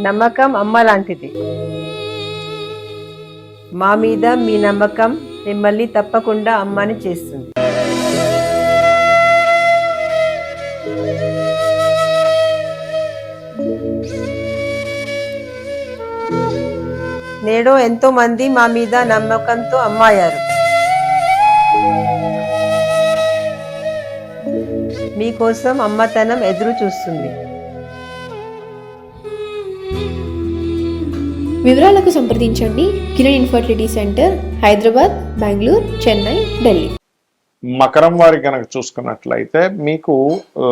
నమ్మకం అమ్మ లాంటిది. మా మీద మీ నమ్మకం మిమ్మల్ని తప్పకుండా అమ్మని చేస్తుంది. నేడు ఎంతో మంది మా మీద నమ్మకంతో అమ్మాయారు. మీకోసం అమ్మతనం ఎదురు చూస్తుంది. వివరాలకు సంప్రదించండి కిరణ్ ఇన్ఫర్టిలిటీ సెంటర్, హైదరాబాద్, బెంగళూరు, చెన్నై, ఢిల్లీ. మకరం వారి కనుక చూసుకున్నట్లయితే మీకు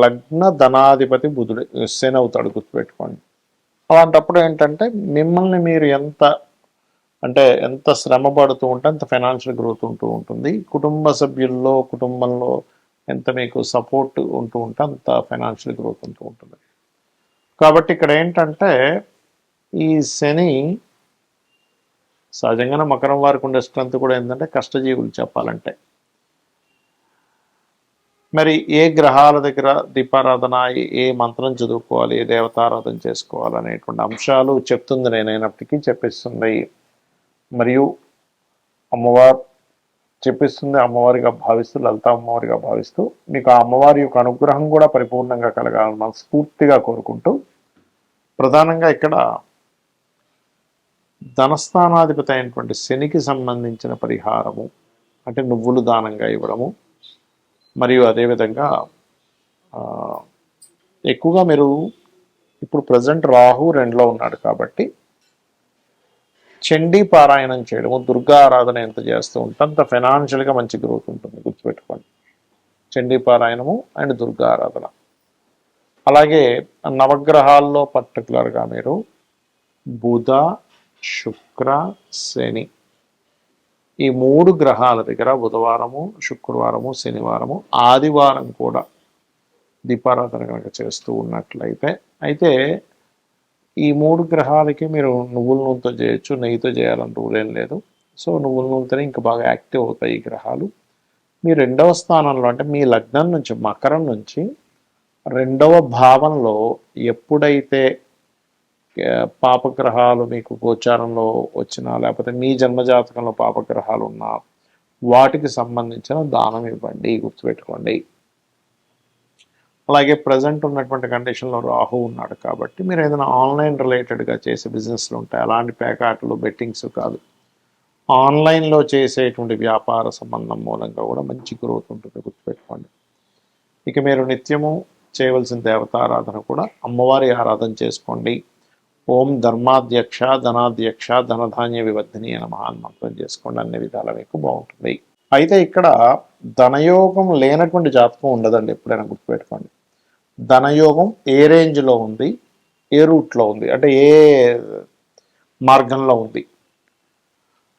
లగ్న ధనాధిపతి బుధుడు శని అవుతాడు, గుర్తుపెట్టుకోండి. అలాంటప్పుడు ఏంటంటే మిమ్మల్ని మీరు ఎంత శ్రమ పడుతూ ఉంటే అంత ఫైనాన్షియల్ గ్రోత్ ఉంటూ ఉంటుంది. కుటుంబంలో ఎంత మీకు సపోర్ట్ ఉంటూ ఉంటే అంత ఫైనాన్షియల్ గ్రోత్ ఉంటూ ఉంటుంది. కాబట్టి ఇక్కడ ఏంటంటే ఈ శని సహజంగానే మకరం వారికి ఉండే స్ట్రెంత్ కూడా ఏంటంటే కష్టజీవులు చెప్పాలంటే. మరి ఏ గ్రహాల దగ్గర దీపారాధన, ఏ మంత్రం చదువుకోవాలి, ఏ దేవతారాధన చేసుకోవాలి అనేటువంటి అంశాలు చెప్తుంది నేనైనప్పటికీ చెప్పిస్తుంది. మరియు అమ్మవారు చెప్పిస్తుంది, అమ్మవారిగా భావిస్తూ, లలిత అమ్మవారిగా భావిస్తూ మీకు ఆ అమ్మవారి యొక్క అనుగ్రహం కూడా పరిపూర్ణంగా కలగాలని మనస్ఫూర్తిగా కోరుకుంటూ, ప్రధానంగా ఇక్కడ ధనస్థానాధిపతి అయినటువంటి శనికి సంబంధించిన పరిహారము అంటే నువ్వులు దానంగా ఇవ్వడము, మరియు అదేవిధంగా ఎక్కువగా మీరు ఇప్పుడు ప్రజెంట్ రాహు 2లో ఉన్నాడు కాబట్టి చండీ పారాయణం చేయడము, దుర్గా ఆరాధన ఎంత చేస్తూ ఉంటే అంత ఫైనాన్షియల్గా మంచి గ్రోత్ ఉంటుంది, గుర్తుపెట్టుకోండి. చండీ పారాయణము అండ్ దుర్గా ఆరాధన. అలాగే నవగ్రహాల్లో పర్టికులర్గా మీరు బుధ, శుక్ర, శని ఈ 3 గ్రహాల దగ్గర బుధవారము, శుక్రవారము, శనివారము, ఆదివారం కూడా దీపారాధన కనుక చేస్తూ ఉన్నట్లయితే, అయితే ఈ 3 గ్రహాలకి మీరు నువ్వుల నూనెతో చేయొచ్చు, నెయ్యితో చేయాలని రూల్ ఏం లేదు. సో నువ్వుల నూనెతోనే ఇంకా బాగా యాక్టివ్ అవుతాయి ఈ గ్రహాలు. మీ 2వ స్థానంలో అంటే మీ లగ్నం నుంచి మకరం నుంచి 2వ భావంలో ఎప్పుడైతే పాపగ్రహాలు మీకు గోచారంలో వచ్చినా, లేకపోతే మీ జన్మజాతకంలో పాపగ్రహాలు ఉన్నా వాటికి సంబంధించిన దానం ఇవ్వండి, గుర్తుపెట్టుకోండి. అలాగే ప్రజెంట్ ఉన్నటువంటి కండిషన్లో రాహు ఉన్నాడు కాబట్టి మీరు ఏదైనా ఆన్లైన్ రిలేటెడ్గా చేసే బిజినెస్లు ఉంటాయి, అలాంటి పేకాటలు, బెట్టింగ్స్ కాదు, ఆన్లైన్లో చేసేటువంటి వ్యాపార సంబంధం మూలంగా కూడా మంచి గ్రోత్ ఉంటుంది, గుర్తుపెట్టుకోండి. ఇక మీరు నిత్యము చేయవలసిన దేవతారాధన కూడా అమ్మవారి ఆరాధన చేసుకోండి. ఓం ధర్మాధ్యక్ష, ధనాధ్యక్ష, ధనధాన్య వివర్ధిని అనే మహాన్ మంత్రం చేసుకోండి. అన్ని విధాల మీకు బాగుంటుంది. అయితే ఇక్కడ ధనయోగం లేనటువంటి జాతకం ఉండదండి, ఎప్పుడైనా గుర్తుపెట్టుకోండి. ధనయోగం ఏ రేంజ్లో ఉంది, ఏ రూట్లో ఉంది, అంటే ఏ మార్గంలో ఉంది.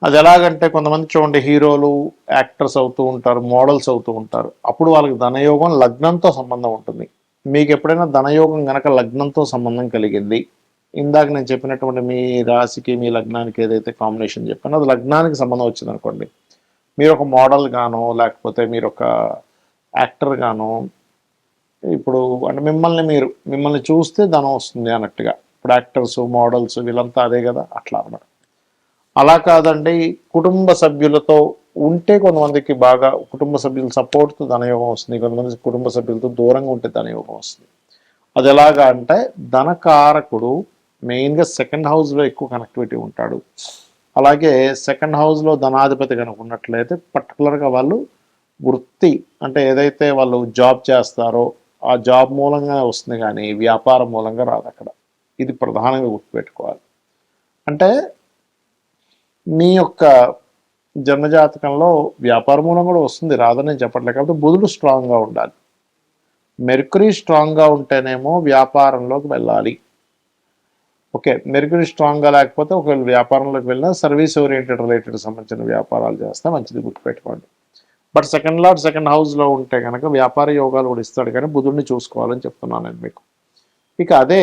అది ఎలాగంటే కొంతమంది చూడండి, హీరోలు, యాక్టర్స్ అవుతూ ఉంటారు, మోడల్స్ అవుతూ ఉంటారు. అప్పుడు వాళ్ళకి ధనయోగం లగ్నంతో సంబంధం ఉంటుంది. మీకు ఎప్పుడైనా ధనయోగం గనక లగ్నంతో సంబంధం కలిగింది, ఇందాక నేను చెప్పినటువంటి మీ రాశికి మీ లగ్నానికి ఏదైతే కాంబినేషన్ చెప్పానో అది లగ్నానికి సంబంధం వచ్చింది అనుకోండి, మీరు ఒక మోడల్ గానో లేకపోతే మీరు ఒక యాక్టర్ గానో, ఇప్పుడు అంటే మిమ్మల్ని చూస్తే ధనం వస్తుంది అన్నట్టుగా. ఇప్పుడు యాక్టర్స్, మోడల్స్ వీళ్ళంతా అదే కదా, అట్లా అన్నమాట. అలా కాదండి, కుటుంబ సభ్యులతో ఉంటే కొంతమందికి బాగా కుటుంబ సభ్యుల సపోర్ట్తో ధనయోగం వస్తుంది, కొంతమంది కుటుంబ సభ్యులతో దూరంగా ఉంటే ధనయోగం వస్తుంది. అది ఎలాగా అంటే ధనకారకుడు మెయిన్గా 2nd హౌస్లో ఎక్కువ కనెక్టివిటీ ఉంటాడు. అలాగే 2nd హౌస్లో ధనాధిపతి కనుక ఉన్నట్లయితే పర్టికులర్గా వాళ్ళు వృత్తి అంటే ఏదైతే వాళ్ళు జాబ్ చేస్తారో ఆ జాబ్ మూలంగా వస్తుంది, కానీ వ్యాపారం మూలంగా రాదు అక్కడ. ఇది ప్రధానంగా గుర్తుపెట్టుకోవాలి. అంటే మీ యొక్క జన్మజాతకంలో వ్యాపార మూలం కూడా వస్తుంది, రాదని నేను చెప్పట్లేదు. కాబట్టి బుధుడు స్ట్రాంగ్గా ఉండాలి. మెర్కురీ స్ట్రాంగ్గా ఉంటేనేమో వ్యాపారంలోకి వెళ్ళాలి. ఓకే, మెర్కురీ స్ట్రాంగ్గా లేకపోతే ఒకవేళ వ్యాపారంలోకి వెళ్ళినా సర్వీస్ ఓరియంటెడ్ రిలేటెడ్ సంబంధించిన వ్యాపారాలు చేస్తే మంచిది, గుర్తుపెట్టుకోండి. బట్ 2nd లార్డ్ 2nd హౌస్లో ఉంటే కనుక వ్యాపార యోగాలు కూడా ఇస్తాడు, కానీ బుధుడిని చూసుకోవాలని చెప్తున్నాను నేను మీకు. ఇక అదే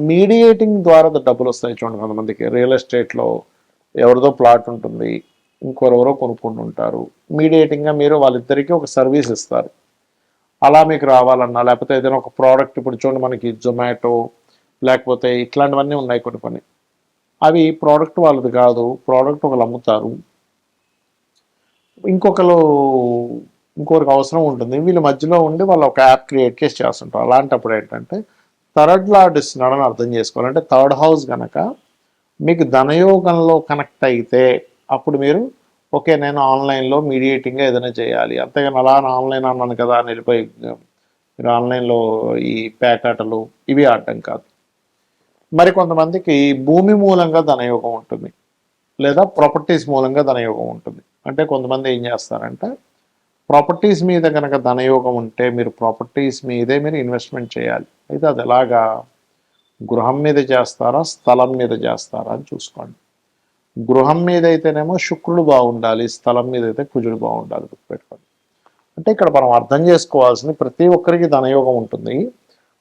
మీడియేటింగ్ ద్వారా డబ్బులు వస్తాయి చూడండి. కొంతమందికి రియల్ ఎస్టేట్లో ఎవరిదో ప్లాట్ ఉంటుంది, ఇంకొరెవరో కొనుక్కుంటుంటారు. మీడియేటింగ్గా మీరు వాళ్ళిద్దరికీ ఒక సర్వీస్ ఇస్తారు. అలా మీకు రావాలన్నా, లేకపోతే ఏదైనా ఒక ప్రోడక్ట్, ఇప్పుడు చూడండి మనకి జొమాటో, లేకపోతే ఇట్లాంటివన్నీ ఉన్నాయి కొన్ని కొన్ని. అవి ప్రోడక్ట్ వాళ్ళది కాదు, ప్రోడక్ట్ ఒకరు అమ్ముతారు, ఇంకొకరికి అవసరం ఉంటుంది, వీళ్ళ మధ్యలో ఉండి వాళ్ళు ఒక యాప్ క్రియేట్ చేసి చేస్తుంటారు. అలాంటప్పుడు ఏంటంటే థర్డ్ లార్డ్ ఇస్తున్నాడని అర్థం చేసుకోవాలి. అంటే థర్డ్ హౌస్ కనుక మీకు ధనయోగంలో కనెక్ట్ అయితే అప్పుడు మీరు ఓకే నేను ఆన్లైన్లో మీడియేటింగ్గా ఏదైనా చేయాలి, అంతేగాని అలా ఆన్లైన్ అన్నాను కదా అని వెళ్ళిపోయి మీరు ఆన్లైన్లో ఈ పేకాటలు ఇవి ఆడటం కాదు. మరి కొంతమందికి భూమి మూలంగా ధనయోగం ఉంటుంది, లేదా ప్రాపర్టీస్ మూలంగా ధనయోగం ఉంటుంది. అంటే కొంతమంది ఏం చేస్తారంటే ప్రాపర్టీస్ మీద కనుక ధనయోగం ఉంటే మీరు ప్రాపర్టీస్ మీదే మీరు ఇన్వెస్ట్మెంట్ చేయాలి. అయితే అది ఎలాగా, గృహం మీద చేస్తారా స్థలం మీద చేస్తారా అని చూసుకోండి. గృహం మీద అయితేనేమో శుక్రుడు బాగుండాలి, స్థలం మీద అయితే కుజుడు బాగుండాలి, గుర్తుపెట్టుకోండి. అంటే ఇక్కడ మనం అర్థం చేసుకోవాల్సింది ప్రతి ఒక్కరికి ధనయోగం ఉంటుంది,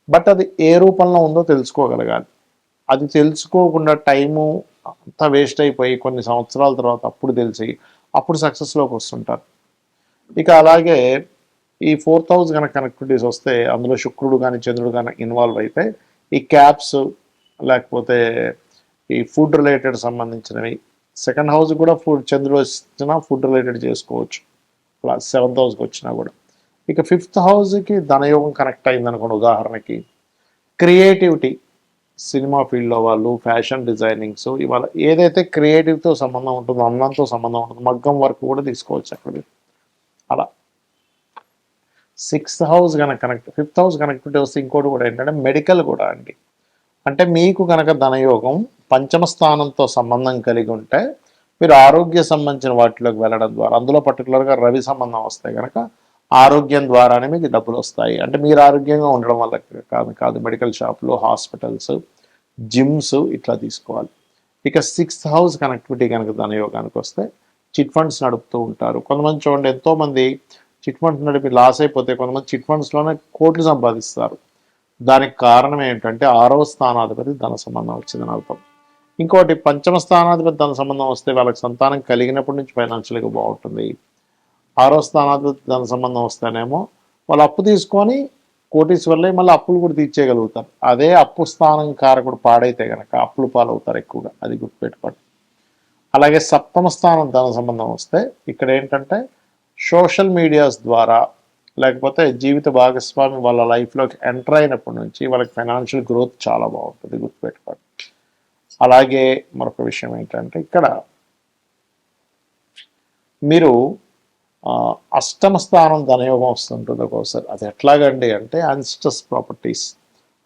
బట్ అది ఏ రూపంలో ఉందో తెలుసుకోగలగాలి. అది తెలుసుకోకుండా టైము అంతా వేస్ట్ అయిపోయి కొన్ని సంవత్సరాల తర్వాత అప్పుడు తెలిసి అప్పుడు సక్సెస్లోకి వస్తుంటారు. ఇక అలాగే ఈ 4th హౌస్ కనుక కనెక్టివిటీస్ వస్తే అందులో శుక్రుడు కానీ చంద్రుడు కానీ ఇన్వాల్వ్ అయితే ఈ క్యాప్స్ లేకపోతే ఈ ఫుడ్ రిలేటెడ్ సంబంధించినవి, సెకండ్ హౌస్ కూడా చంద్రుడు వచ్చినా ఫుడ్ రిలేటెడ్ చేసుకోవచ్చు, 7th హౌస్కి వచ్చినా కూడా. ఇక 5th హౌస్కి ధనయోగం కనెక్ట్ అయిందనుకోండి, ఉదాహరణకి క్రియేటివిటీ, సినిమా ఫీల్డ్లో వాళ్ళు, ఫ్యాషన్ డిజైనింగ్స్, ఇవాళ ఏదైతే క్రియేటివ్తో సంబంధం ఉంటుందో అన్నంతో సంబంధం ఉంటుంది, మగ్గం వర్క్ కూడా తీసుకోవచ్చు అక్కడ. అలా 6th హౌస్ కనుక కనెక్ట్, 5th హౌస్ కనెక్టివిటీ వస్తే ఇంకోటి కూడా ఏంటంటే మెడికల్ కూడా అండి. అంటే మీకు కనుక ధనయోగం పంచమ స్థానంతో సంబంధం కలిగి ఉంటే మీరు ఆరోగ్య సంబంధించిన వాటిలోకి వెళ్ళడం ద్వారా, అందులో పర్టికులర్గా రవి సంబంధం వస్తే కనుక ఆరోగ్యం ద్వారానే మీకు డబ్బులు వస్తాయి. అంటే మీరు ఆరోగ్యంగా ఉండడం వల్ల కాదు, మెడికల్ షాపులు, హాస్పిటల్స్, జిమ్స్ ఇట్లా తీసుకోవాలి. ఇక 6th హౌస్ కనెక్టివిటీ కనుక ధనయోగానికి వస్తే చిట్ ఫండ్స్ నడుపుతూ ఉంటారు. కొంతమంది చూడండి, ఎంతోమంది చిట్ ఫండ్స్ నడిపి లాస్ అయిపోతే కొంతమంది చిట్ ఫండ్స్లోనే కోట్లు సంపాదిస్తారు. దానికి కారణం ఏంటంటే 6వ స్థానాధిపతి ధన సంబంధం వచ్చిందని అర్థం. ఇంకోటి పంచమ స్థానాధిపతి ధన సంబంధం వస్తే వాళ్ళకి సంతానం కలిగినప్పటి నుంచి ఫైనాన్షియల్గా బాగుంటుంది. 6వ స్థానాధిపతి ధన సంబంధం వస్తేనేమో వాళ్ళు అప్పు తీసుకొని కోటీశ్వర్లే మళ్ళీ అప్పులు కూడా తీర్చేయగలుగుతారు. అదే అప్పు స్థానం కారకుడు పాడైతే కనుక అప్పులు పాలవుతారు ఎక్కువగా, అది గుర్తుపెట్టుకోండి. అలాగే 7వ స్థానం ధన సంబంధం వస్తే ఇక్కడ ఏంటంటే సోషల్ మీడియాస్ ద్వారా లేకపోతే జీవిత భాగస్వామి వాళ్ళ లైఫ్లోకి ఎంటర్ అయినప్పటి నుంచి వాళ్ళకి ఫైనాన్షియల్ గ్రోత్ చాలా బాగుంటుంది, గుర్తుపెట్టుకోండి. అలాగే మరొక విషయం ఏంటంటే ఇక్కడ మీరు 8వ స్థానం ధనయోగం వస్తుంటుంది ఒక్కోసారి. అది ఎట్లాగండి అంటే అన్స్టస్ ప్రాపర్టీస్,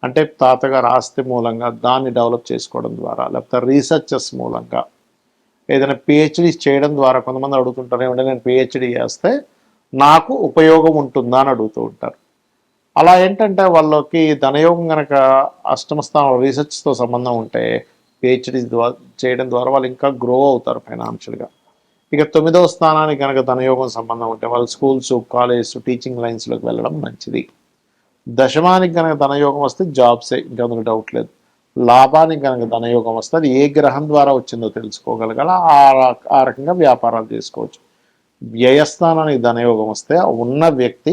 అంటే తాతగారు ఆస్తి మూలంగా దాన్ని డెవలప్ చేసుకోవడం ద్వారా, లేకపోతే రీసెర్చెస్ మూలంగా, ఏదైనా పిహెచ్డీ చేయడం ద్వారా. కొంతమంది అడుగుతుంటారు ఏమంటే నేను పిహెచ్డీ చేస్తే నాకు ఉపయోగం ఉంటుందా అని అడుగుతూ ఉంటారు. అలా ఏంటంటే వాళ్ళకి ధనయోగం కనుక 8వ స్థానం రీసెర్చ్తో సంబంధం ఉంటే పిహెచ్డీ చేయడం ద్వారా వాళ్ళు ఇంకా గ్రో అవుతారు ఫైనాన్షియల్గా. ఇక 9వ స్థానానికి కనుక ధనయోగం సంబంధం ఉంటే వాళ్ళు స్కూల్స్, కాలేజ్, టీచింగ్ లైన్స్లోకి వెళ్ళడం మంచిది. దశమానికి కనుక ధనయోగం వస్తే జాబ్సే, ఇంకా అందులో డౌట్ లేదు. లాభానికి కనుక ధనయోగం వస్తే అది ఏ గ్రహం ద్వారా వచ్చిందో తెలుసుకోగలగాల, ఆ రకంగా వ్యాపారాలు చేసుకోవచ్చు. వ్యయస్థానానికి ధనయోగం వస్తే ఉన్న వ్యక్తి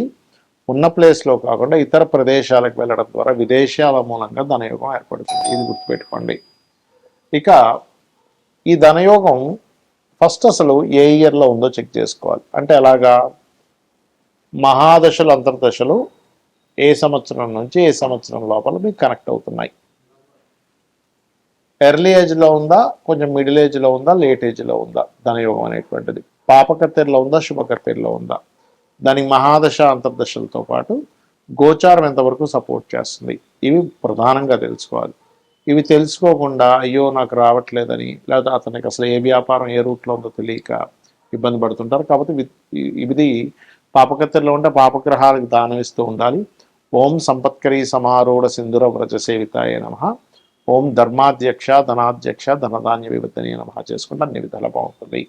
ఉన్న ప్లేస్లో కాకుండా ఇతర ప్రదేశాలకు వెళ్ళడం ద్వారా విదేశాల మూలంగా ధనయోగం ఏర్పడుతుంది, ఇది గుర్తుపెట్టుకోండి. ఇక ఈ ధనయోగం ఫస్ట్ అసలు ఏ ఇయర్లో ఉందో చెక్ చేసుకోవాలి. అంటే అలాగా మహాదశలు, అంతర్దశలు ఏ సంవత్సరం నుంచి ఏ సంవత్సరం లోపల మీకు కనెక్ట్ అవుతున్నాయి. ఎర్లీ ఏజ్లో ఉందా, కొంచెం మిడిల్ ఏజ్లో ఉందా, లేట్ ఏజ్లో ఉందా ధనయోగం అనేటువంటిది, పాపకత్తెరలో ఉందా, శుభకత్తెరలో ఉందా, దానికి మహాదశ అంతర్దశలతో పాటు గోచారం ఎంతవరకు సపోర్ట్ చేస్తుంది, ఇవి ప్రధానంగా తెలుసుకోవాలి. ఇవి తెలుసుకోకుండా అయ్యో నాకు రావట్లేదని, లేదా అతనికి అసలు ఏ వ్యాపారం ఏ రూట్లో ఉందో తెలియక ఇబ్బంది పడుతుంటారు. కాబట్టి ఇది పాపకత్తెరలో ఉంటే పాపగ్రహాలకు దానం ఇస్తూ ఉండాలి. ఓం సంపత్కరీ సమారూఢ సింధుర వ్రజ సేవితాయ నమః, ఓం ధర్మాధ్యక్ష ధనాధ్యక్ష ధనధాన్య వివర్ధనీయ నమః చేసుకుంటే అన్ని విధాలా బాగుంటుంది.